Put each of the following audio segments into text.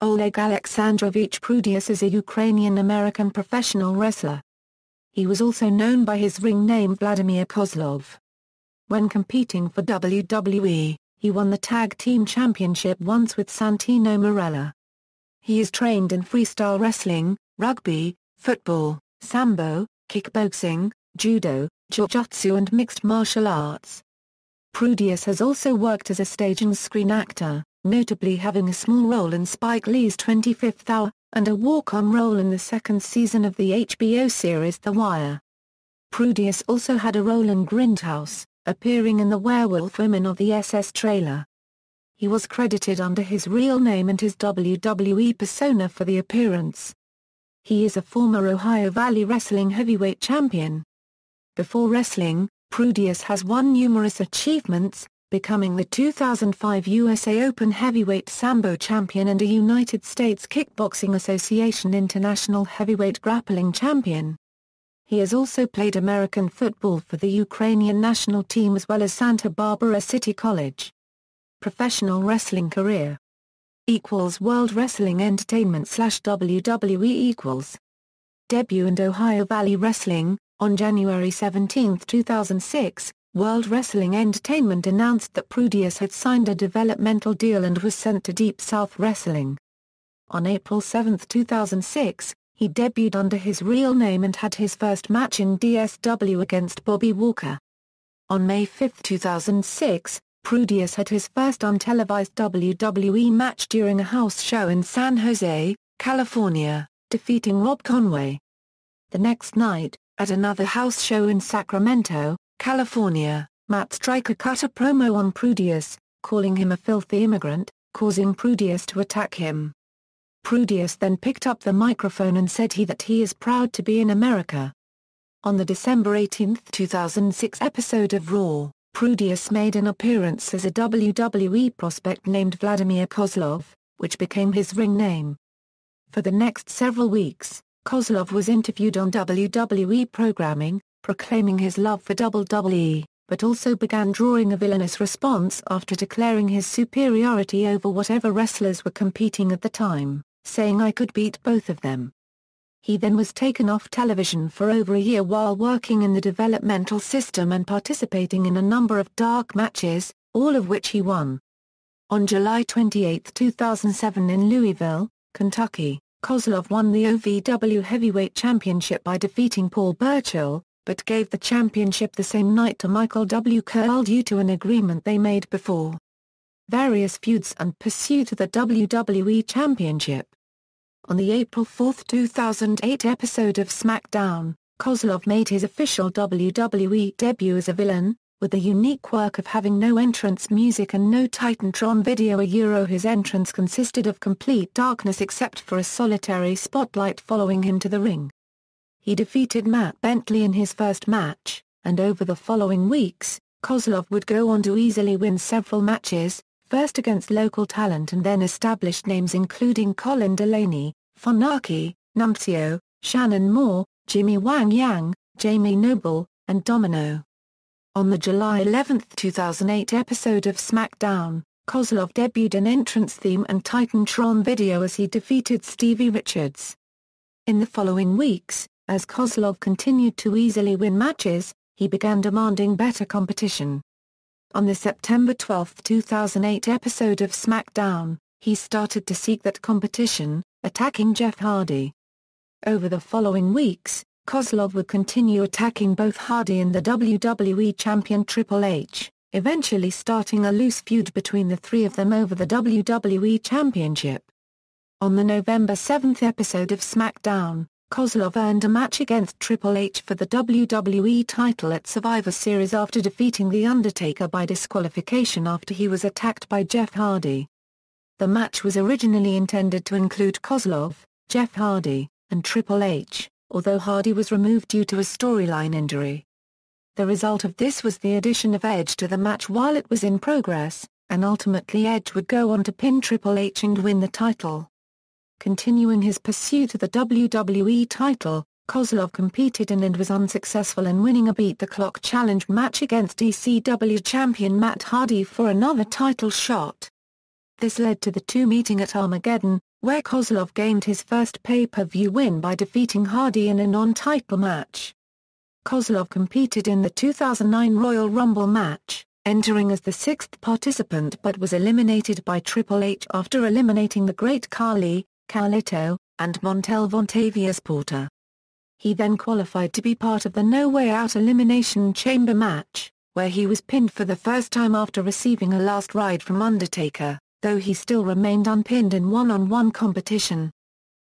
Oleg Aleksandrovich Prudius is a Ukrainian American professional wrestler. He was also known by his ring name Vladimir Kozlov. When competing for WWE, he won the Tag Team Championship once with Santino Marella. He is trained in freestyle wrestling, rugby, football, sambo, kickboxing, judo, jujutsu and mixed martial arts. Prudius has also worked as a stage and screen actor, notably having a small role in Spike Lee's 25th Hour, and a walk-on role in the second season of the HBO series The Wire. Prudius also had a role in Grindhouse, appearing in the Werewolf Women of the SS trailer. He was credited under his real name and his WWE persona for the appearance. He is a former Ohio Valley Wrestling heavyweight champion. Before wrestling, Prudius has won numerous achievements, becoming the 2005 USA Open Heavyweight Sambo Champion and a United States Kickboxing Association International Heavyweight Grappling Champion. He has also played American football for the Ukrainian national team as well as Santa Barbara City College. Professional wrestling career World Wrestling Entertainment /WWE Debut in Ohio Valley Wrestling. On January 17, 2006, World Wrestling Entertainment announced that Prudius had signed a developmental deal and was sent to Deep South Wrestling. On April 7, 2006, he debuted under his real name and had his first match in DSW against Bobby Walker. On May 5, 2006, Prudius had his first untelevised WWE match during a house show in San Jose, California, defeating Rob Conway. The next night, at another house show in Sacramento, California, Matt Striker cut a promo on Prudius, calling him a filthy immigrant, causing Prudius to attack him. Prudius then picked up the microphone and said that he is proud to be in America. On the December 18, 2006 episode of Raw, Prudius made an appearance as a WWE prospect named Vladimir Kozlov, which became his ring name. For the next several weeks, Kozlov was interviewed on WWE programming, proclaiming his love for WWE, but also began drawing a villainous response after declaring his superiority over whatever wrestlers were competing at the time, saying "I could beat both of them." He then was taken off television for over a year while working in the developmental system and participating in a number of dark matches, all of which he won. On July 28, 2007 in Louisville, Kentucky, Kozlov won the OVW Heavyweight Championship by defeating Paul Burchill, but gave the championship the same night to Michael W. Curl due to an agreement they made before. Various feuds and pursuit of the WWE Championship. On the April 4, 2008 episode of SmackDown, Kozlov made his official WWE debut as a villain, with the unique quirk of having no entrance music and no Titantron video. His entrance consisted of complete darkness except for a solitary spotlight following him to the ring. He defeated Matt Bentley in his first match, and over the following weeks, Kozlov would go on to easily win several matches, first against local talent and then established names including Colin Delaney, Funaki, Nunzio, Shannon Moore, Jimmy Wang Yang, Jamie Noble, and Domino. On the July 11, 2008 episode of SmackDown, Kozlov debuted an entrance theme and Titantron video as he defeated Stevie Richards. In the following weeks, as Kozlov continued to easily win matches, he began demanding better competition. On the September 12, 2008 episode of SmackDown, he started to seek that competition, attacking Jeff Hardy. Over the following weeks, Kozlov would continue attacking both Hardy and the WWE champion Triple H, eventually starting a loose feud between the three of them over the WWE Championship. On the November 7 episode of SmackDown, Kozlov earned a match against Triple H for the WWE title at Survivor Series after defeating The Undertaker by disqualification after he was attacked by Jeff Hardy. The match was originally intended to include Kozlov, Jeff Hardy, and Triple H, although Hardy was removed due to a storyline injury. The result of this was the addition of Edge to the match while it was in progress, and ultimately Edge would go on to pin Triple H and win the title. Continuing his pursuit of the WWE title, Kozlov competed in and was unsuccessful in winning a beat-the-clock challenge match against ECW champion Matt Hardy for another title shot. This led to the two meeting at Armageddon, where Kozlov gained his first pay-per-view win by defeating Hardy in a non-title match. Kozlov competed in the 2009 Royal Rumble match, entering as the sixth participant but was eliminated by Triple H after eliminating the Great Khali, Carlito, and Montel Vontavious Porter. He then qualified to be part of the No Way Out Elimination Chamber match, where he was pinned for the first time after receiving a last ride from Undertaker, though he still remained unpinned in one-on-one competition.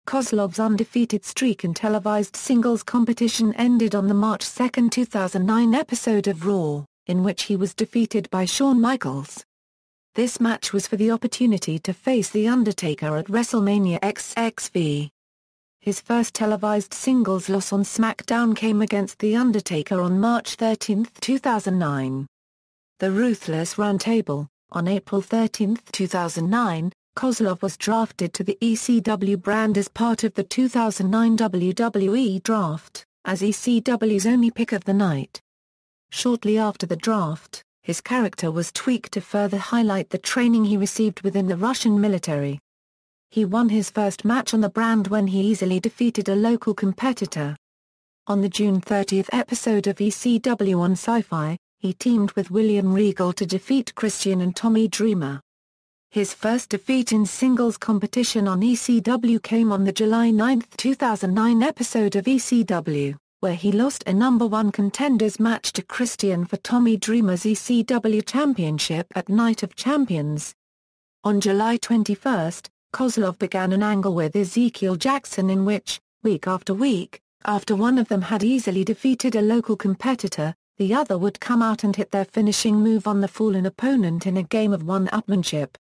Kozlov's undefeated streak in televised singles competition ended on the March 2, 2009 episode of Raw, in which he was defeated by Shawn Michaels. This match was for the opportunity to face The Undertaker at WrestleMania XXV. His first televised singles loss on SmackDown came against The Undertaker on March 13, 2009. The Ruthless Roundtable. On April 13, 2009, Kozlov was drafted to the ECW brand as part of the 2009 WWE Draft, as ECW's only pick of the night. Shortly after the draft, his character was tweaked to further highlight the training he received within the Russian military. He won his first match on the brand when he easily defeated a local competitor. On the June 30 episode of ECW on Sci-Fi, he teamed with William Regal to defeat Christian and Tommy Dreamer. His first defeat in singles competition on ECW came on the July 9, 2009 episode of ECW, where he lost a No. 1 Contenders match to Christian for Tommy Dreamer's ECW Championship at Night of Champions. On July 21, Kozlov began an angle with Ezekiel Jackson in which, week after week, after one of them had easily defeated a local competitor, the other would come out and hit their finishing move on the fallen opponent in a game of one-upmanship.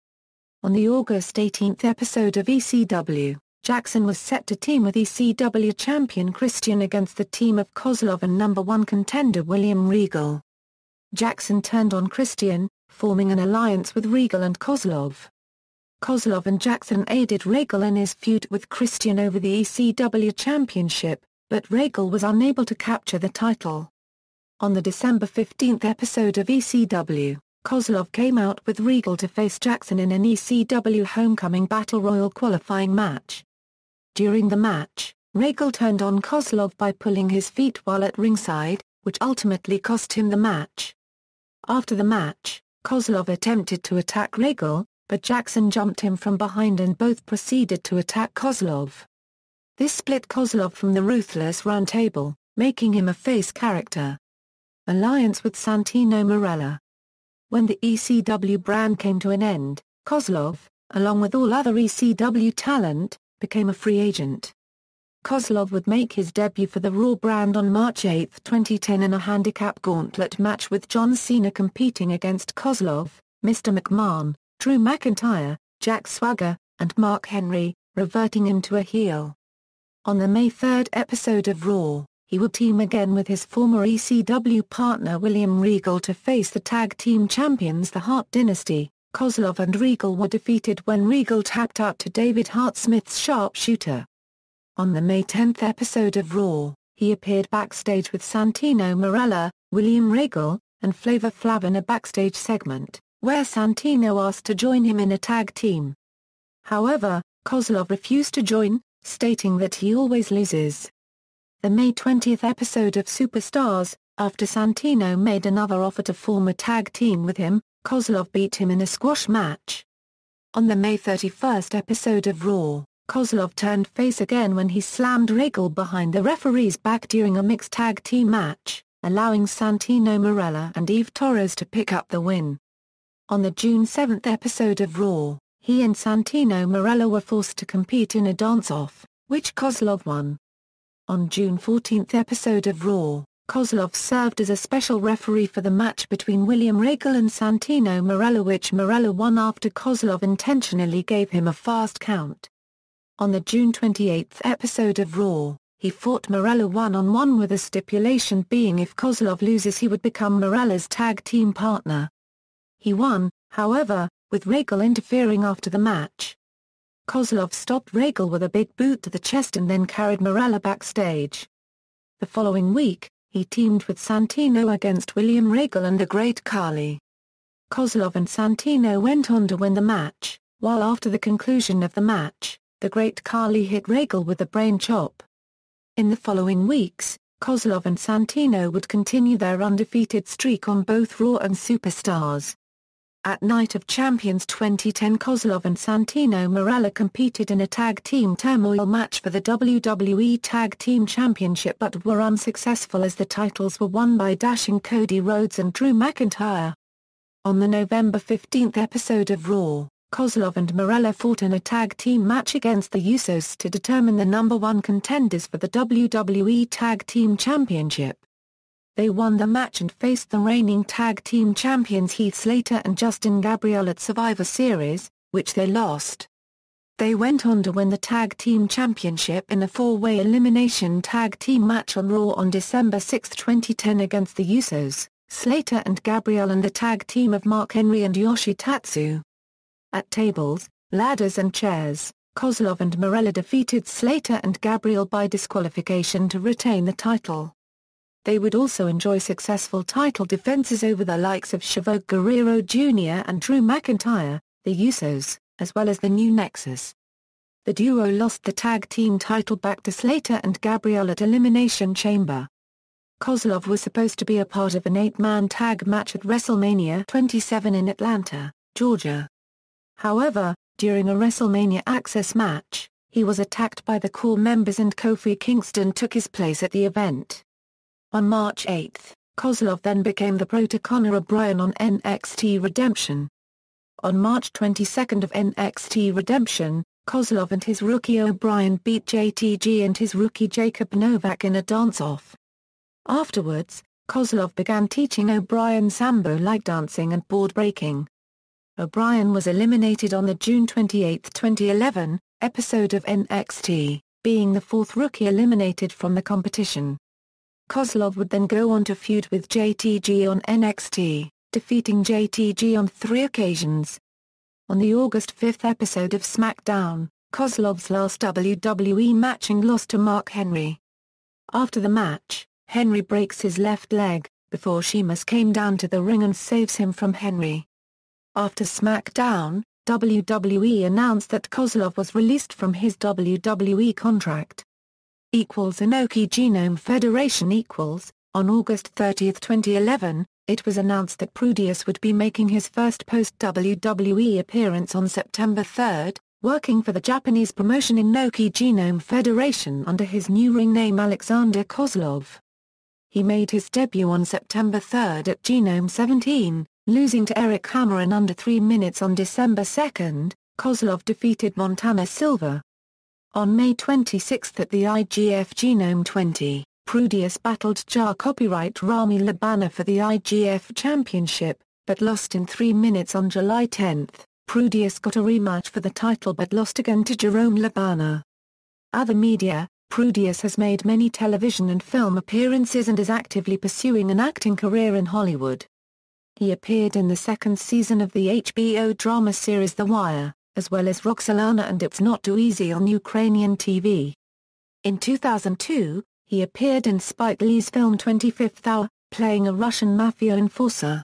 On the August 18 episode of ECW, Jackson was set to team with ECW champion Christian against the team of Kozlov and No. 1 contender William Regal. Jackson turned on Christian, forming an alliance with Regal and Kozlov. Kozlov and Jackson aided Regal in his feud with Christian over the ECW championship, but Regal was unable to capture the title. On the December 15 episode of ECW, Kozlov came out with Regal to face Jackson in an ECW Homecoming Battle Royal qualifying match. During the match, Regal turned on Kozlov by pulling his feet while at ringside, which ultimately cost him the match. After the match, Kozlov attempted to attack Regal, but Jackson jumped him from behind and both proceeded to attack Kozlov. This split Kozlov from the Ruthless Roundtable, making him a face character. Alliance with Santino Marella. When the ECW brand came to an end, Kozlov, along with all other ECW talent, became a free agent. Kozlov would make his debut for the Raw brand on March 8, 2010 in a handicap gauntlet match with John Cena competing against Kozlov, Mr. McMahon, Drew McIntyre, Jack Swagger, and Mark Henry, reverting him to a heel. On the May 3 episode of Raw, he would team again with his former ECW partner William Regal to face the tag team champions the Hart Dynasty. Kozlov and Regal were defeated when Regal tapped out to David Hart Smith's sharpshooter. On the May 10 episode of Raw, he appeared backstage with Santino Marella, William Regal, and Flavor Flav in a backstage segment, where Santino asked to join him in a tag team. However, Kozlov refused to join, stating that he always loses. The May 20 episode of Superstars, after Santino made another offer to form a tag team with him, Kozlov beat him in a squash match. On the May 31 episode of Raw, Kozlov turned face again when he slammed Regal behind the referee's back during a mixed tag team match, allowing Santino Marella and Eve Torres to pick up the win. On the June 7 episode of Raw, he and Santino Marella were forced to compete in a dance-off, which Kozlov won. On June 14 episode of Raw, Kozlov served as a special referee for the match between William Regal and Santino Marella, which Marella won after Kozlov intentionally gave him a fast count. On the June 28 episode of Raw, he fought Marella one-on-one with a stipulation being if Kozlov loses he would become Marella's tag team partner. He won, however, with Regal interfering after the match. Kozlov stopped Regal with a big boot to the chest and then carried Marella backstage. The following week, he teamed with Santino against William Regal and the Great Khali. Kozlov and Santino went on to win the match, while after the conclusion of the match, The Great Khali hit Regal with a brain chop. In the following weeks, Kozlov and Santino would continue their undefeated streak on both Raw and Superstars. At Night of Champions 2010, Kozlov and Santino Marella competed in a tag team turmoil match for the WWE Tag Team Championship but were unsuccessful as the titles were won by dashing Cody Rhodes and Drew McIntyre. On the November 15 episode of Raw, Kozlov and Marella fought in a tag team match against the Usos to determine the number one contenders for the WWE Tag Team Championship. They won the match and faced the reigning tag team champions Heath Slater and Justin Gabriel at Survivor Series, which they lost. They went on to win the tag team championship in a four-way elimination tag team match on Raw on December 6, 2010 against the Usos, Slater and Gabriel and the tag team of Mark Henry and Yoshitatsu. At tables, ladders and chairs, Kozlov and Marella defeated Slater and Gabriel by disqualification to retain the title. They would also enjoy successful title defenses over the likes of Chavo Guerrero Jr. and Drew McIntyre, the Usos, as well as the New Nexus. The duo lost the tag team title back to Slater and Gabriel at Elimination Chamber. Kozlov was supposed to be a part of an 8-man tag match at WrestleMania 27 in Atlanta, Georgia. However, during a WrestleMania Access match, he was attacked by the core members and Kofi Kingston took his place at the event. On March 8, Kozlov then became the pro to Conor O'Brien on NXT Redemption. On March 22 of NXT Redemption, Kozlov and his rookie O'Brien beat JTG and his rookie Jacob Novak in a dance-off. Afterwards, Kozlov began teaching O'Brien sambo-like dancing and board breaking. O'Brien was eliminated on the June 28, 2011, episode of NXT, being the fourth rookie eliminated from the competition. Kozlov would then go on to feud with JTG on NXT, defeating JTG on 3 occasions. On the August 5 episode of SmackDown, Kozlov's last WWE match and lost to Mark Henry. After the match, Henry breaks his left leg, before Sheamus came down to the ring and saves him from Henry. After SmackDown, WWE announced that Kozlov was released from his WWE contract. Inoki Genome Federation On August 30, 2011, it was announced that Prudius would be making his first post-WWE appearance on September 3, working for the Japanese promotion Inoki Genome Federation under his new ring name Alexander Kozlov. He made his debut on September 3 at Genome 17, losing to Eric Hammer in under 3 minutes on December 2. Kozlov defeated Montana Silva. On May 26 at the IGF Genome 20, Prudius battled JAR copyright Rami Labana for the IGF Championship, but lost in 3 minutes on July 10. Prudius got a rematch for the title but lost again to Jerome Labana. Other media, Prudius has made many television and film appearances and is actively pursuing an acting career in Hollywood. He appeared in the second season of the HBO drama series The Wire, as well as Roxolana and It's Not Too Easy on Ukrainian TV. In 2002, he appeared in Spike Lee's film 25th Hour, playing a Russian mafia enforcer.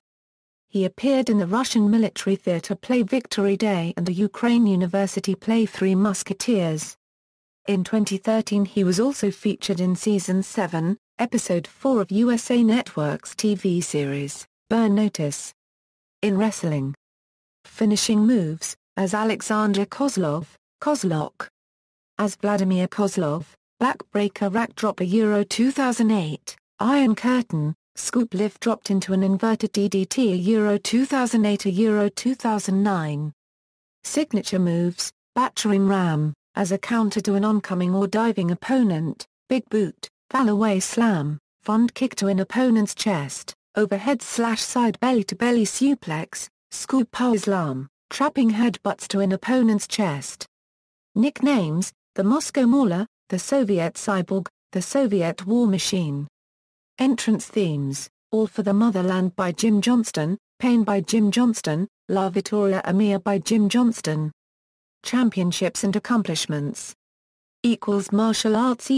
He appeared in the Russian military theater play Victory Day and a Ukraine university play Three Musketeers. In 2013 he was also featured in Season 7, Episode 4 of USA Network's TV series, Burn Notice. In wrestling finishing moves, as Alexander Kozlov, Kozlok. As Vladimir Kozlov, backbreaker rack drop Euro 2008, Iron Curtain, scoop lift dropped into an inverted DDT Euro 2008 Euro 2009. Signature moves, battering ram, as a counter to an oncoming or diving opponent, big boot, fallaway slam, front kick to an opponent's chest, overhead slash side belly to belly suplex, scoop power slam, trapping headbutts to an opponent's chest. Nicknames, the Moscow Mauler, the Soviet Cyborg, the Soviet War Machine. Entrance themes, All for the Motherland by Jim Johnston, Pain by Jim Johnston, La Vittoria Mia by Jim Johnston. Championships and accomplishments. Martial arts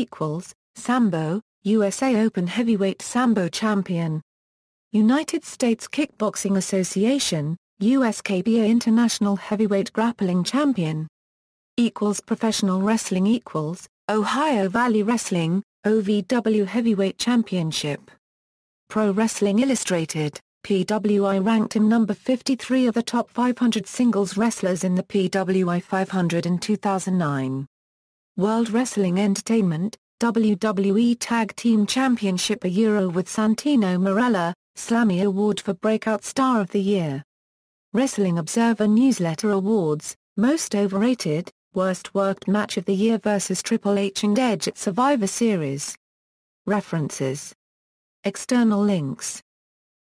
Sambo, USA Open Heavyweight Sambo Champion. United States Kickboxing Association, USKBA International Heavyweight Grappling Champion. Professional wrestling Ohio Valley Wrestling, OVW Heavyweight Championship. Pro Wrestling Illustrated, PWI ranked him number 53 of the top 500 singles wrestlers in the PWI 500 in 2009. World Wrestling Entertainment, WWE Tag Team Championship with Santino Marella, Slammy Award for Breakout Star of the Year. Wrestling Observer Newsletter Awards, Most Overrated, Worst Worked Match of the Year vs Triple H and Edge at Survivor Series. References. External links.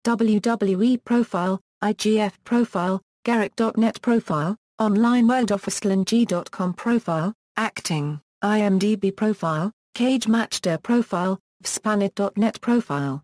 WWE Profile, IGF Profile, Garrick.net Profile, Online WorldOfWrestling.com Profile, Acting, IMDb Profile, Cage Match Day Profile, Vspanit.net Profile.